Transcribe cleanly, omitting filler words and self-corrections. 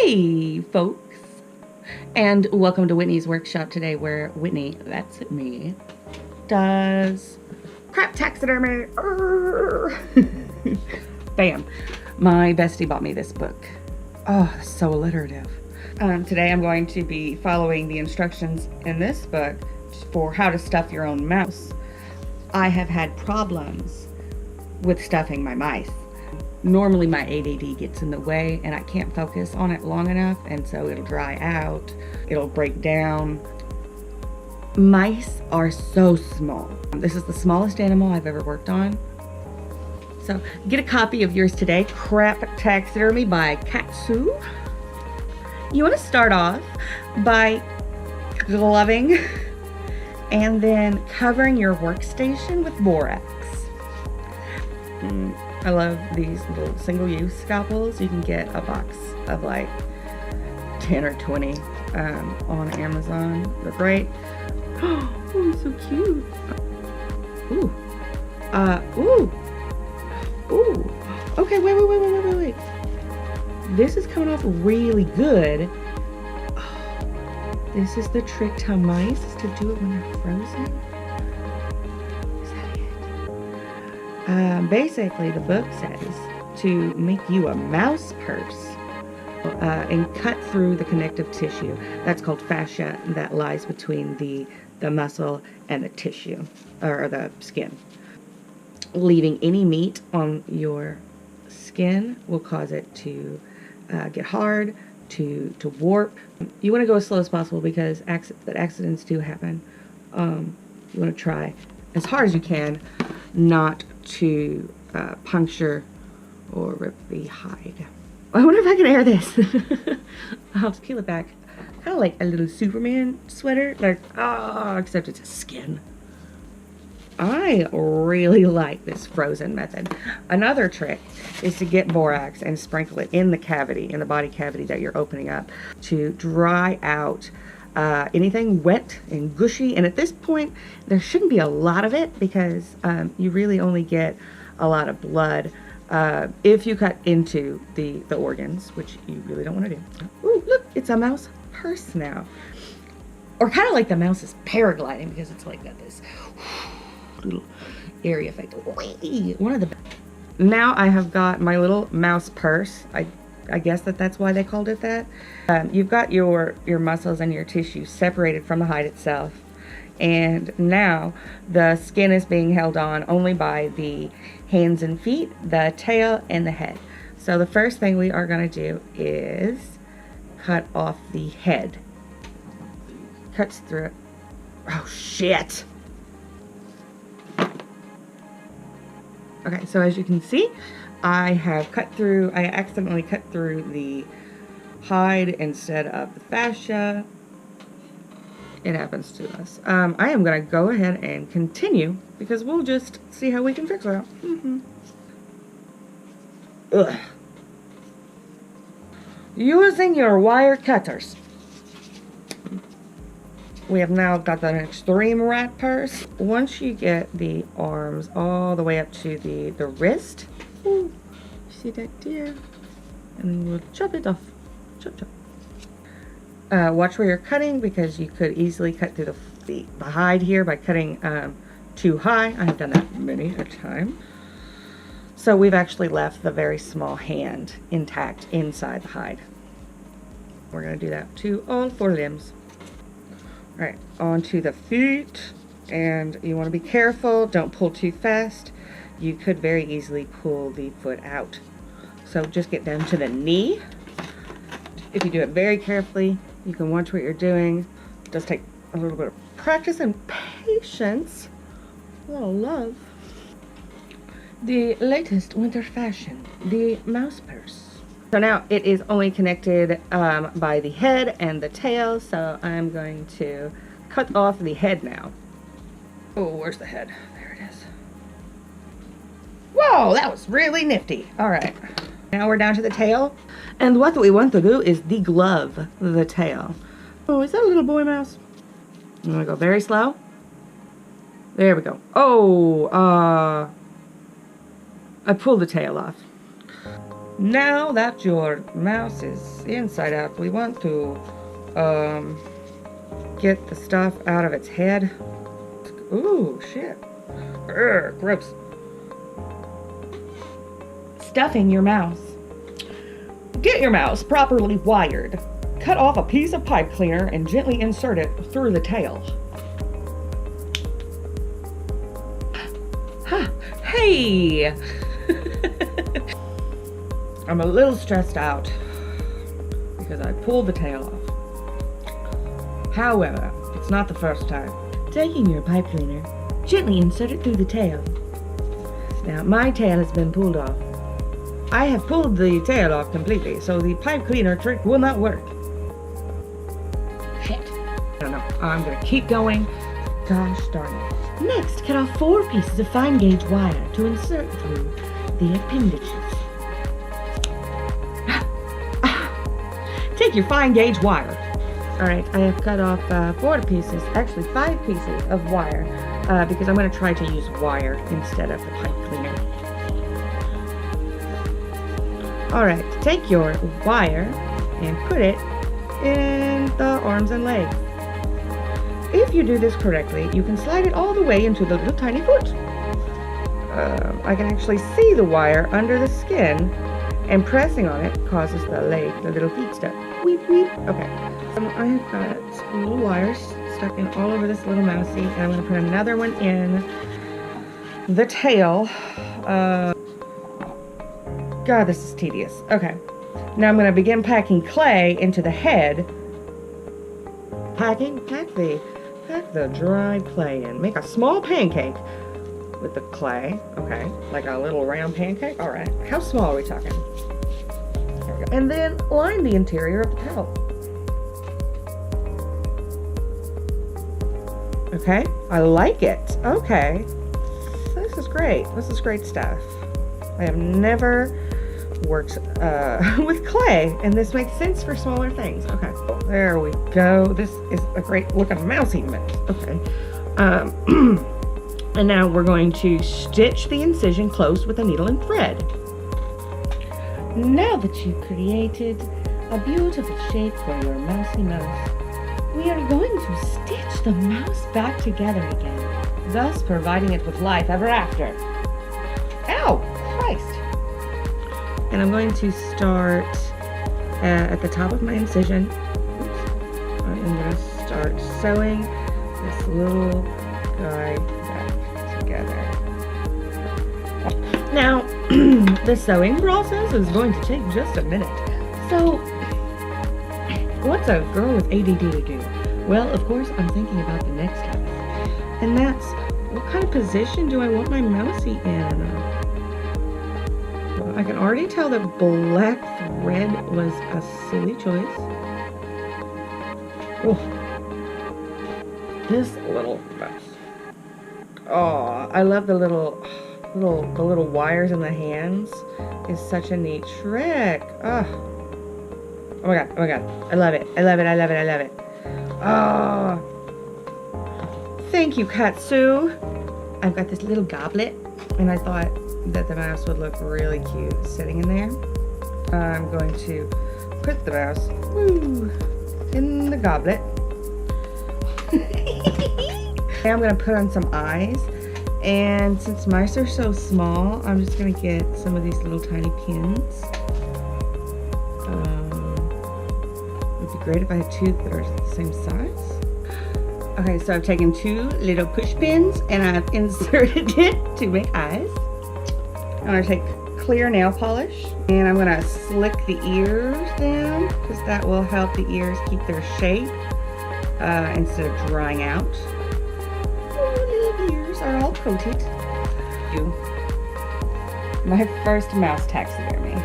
Hey folks, and welcome to Whitney's workshop today, where Whitney, that's me, does crap taxidermy. Bam. My bestie bought me this book. Oh, so alliterative. Today I'm going to be following the instructions in this book for how to stuff your own mouse. I have had problems with stuffing my mice. Normally my ADD gets in the way and I can't focus on it long enough, and so it'll dry out, it'll break down. Mice are so small. This is the smallest animal I've ever worked on. So get a copy of yours today, Crap Taxidermy by Katsu. You want to start off by gloving and then covering your workstation with borax. I love these little single-use scalpels. You can get a box of like 10 or 20 on Amazon. They're great. Oh, so cute. Ooh. Ooh. Okay, wait. This is coming off really good. Oh, this is the trick to mice, is to do it when they're frozen. Basically, the book says to make you a mouse purse and cut through the connective tissue. That's called fascia, that lies between the muscle and the tissue, or the skin. Leaving any meat on your skin will cause it to get hard, to warp. You want to go as slow as possible because accidents do happen. You want to try as hard as you can not to puncture or rip the hide. I wonder if I can air this. I'll just peel it back. Kind of like a little Superman sweater. Like, except it's a skin. I really like this frozen method. Another trick is to get borax and sprinkle it in the cavity, in the body cavity that you're opening up, to dry out anything wet and gushy. And at this point, there shouldn't be a lot of it because you really only get a lot of blood if you cut into the organs, which you really don't want to do. Ooh, look, it's a mouse purse now. Or kind of like the mouse is paragliding, because it's like got this little airy effect. One of the now I have got my little mouse purse. I guess that's why they called it that. You've got your muscles and your tissue separated from the hide itself, and now the skin is being held on only by the hands and feet, the tail, and the head. So the first thing we are going to do is cut off the head. Cuts through it. Oh shit! Okay, so as you can see, I accidentally cut through the hide instead of the fascia. It happens to us. I am going to go ahead and continue because we'll just see how we can fix it. Ugh. Using your wire cutters. We have now got an extreme rat purse. Once you get the arms all the way up to the wrist, ooh, see that there? And then we'll chop it off. Chop. Watch where you're cutting, because you could easily cut through the hide here by cutting too high. I have done that many a time. So we've actually left the very small hand intact inside the hide. We're going to do that to all 4 limbs. All right, onto the feet, and you want to be careful. Don't pull too fast. You could very easily pull the foot out. So just get down to the knee. If you do it very carefully, you can watch what you're doing. It does take a little bit of practice and patience. A little love. The latest winter fashion, the mouse purse. So now it is only connected by the head and the tail, so I'm going to cut off the head now. Oh, where's the head? There it is. Whoa, that was really nifty. All right, now we're down to the tail. And what we want to do is deglove the tail. Oh, is that a little boy mouse? I'm gonna go very slow. There we go. Oh, I pulled the tail off. Now that your mouse is inside out, we want to get the stuff out of its head. Ooh, shit. Urgh, gross. Stuffing your mouse. Get your mouse properly wired. Cut off a piece of pipe cleaner and gently insert it through the tail. Huh. Hey! I'm a little stressed out because I pulled the tail off. However, it's not the first time. Taking your pipe cleaner, gently insert it through the tail. Now, my tail has been pulled off. I have pulled the tail off completely, so the pipe cleaner trick will not work. Shit. I don't know. I'm gonna keep going. Gosh darn it. Next, cut off 4 pieces of fine gauge wire to insert through the appendages. Take your fine gauge wire. Alright, I have cut off 4 pieces, actually 5 pieces of wire, because I'm going to try to use wire instead of the pipe cleaner. Alright, take your wire and put it in the arms and legs. If you do this correctly, you can slide it all the way into the little tiny foot. I can actually see the wire under the skin, and pressing on it causes the little feet stuck. Weep, weep. Okay. I have got little wires stuck in all over this little mousey, and I'm going to put another one in the tail. God, this is tedious. Okay. Now I'm going to begin packing clay into the head. Pack the dried clay in. Make a small pancake with the clay. Okay. Like a little round pancake. All right. How small are we talking? There we go. And then line the interior of the tail. Okay. I like it. Okay. This is great. This is great stuff. I have never worked with clay, and this makes sense for smaller things. Okay, there we go. This is a great looking mousy mess. Okay, and now we're going to stitch the incision closed with a needle and thread. Now that you've created a beautiful shape for your mousy mouse, we are going to stitch the mouse back together again, thus providing it with life ever after. Ow! Christ! And I'm going to start at the top of my incision. Oops. I'm going to start sewing this little guy back together. Now, the sewing process is going to take just a minute. So, what's a girl with ADD to do? Well, of course, I'm thinking about the next step. And that's, what kind of position do I want my mousey in? I can already tell that black thread was a silly choice. Oh, this little mess. Oh, I love the little wires in the hands. Is such a neat trick. Oh my god! Oh my god! I love it! I love it! I love it! I love it! Oh, thank you, Katsu. I've got this little goblet, and I thought that the mouse would look really cute sitting in there. I'm going to put the mouse in the goblet. I'm going to put on some eyes, and since mice are so small, I'm just going to get some of these little tiny pins. It would be great if I had 2 that are the same size. Okay, so I've taken 2 little push pins and I've inserted it to make eyes. I'm going to take clear nail polish, and I'm going to slick the ears down, because that will help the ears keep their shape instead of drying out. Oh, little ears are all coated. My first mouse taxidermy.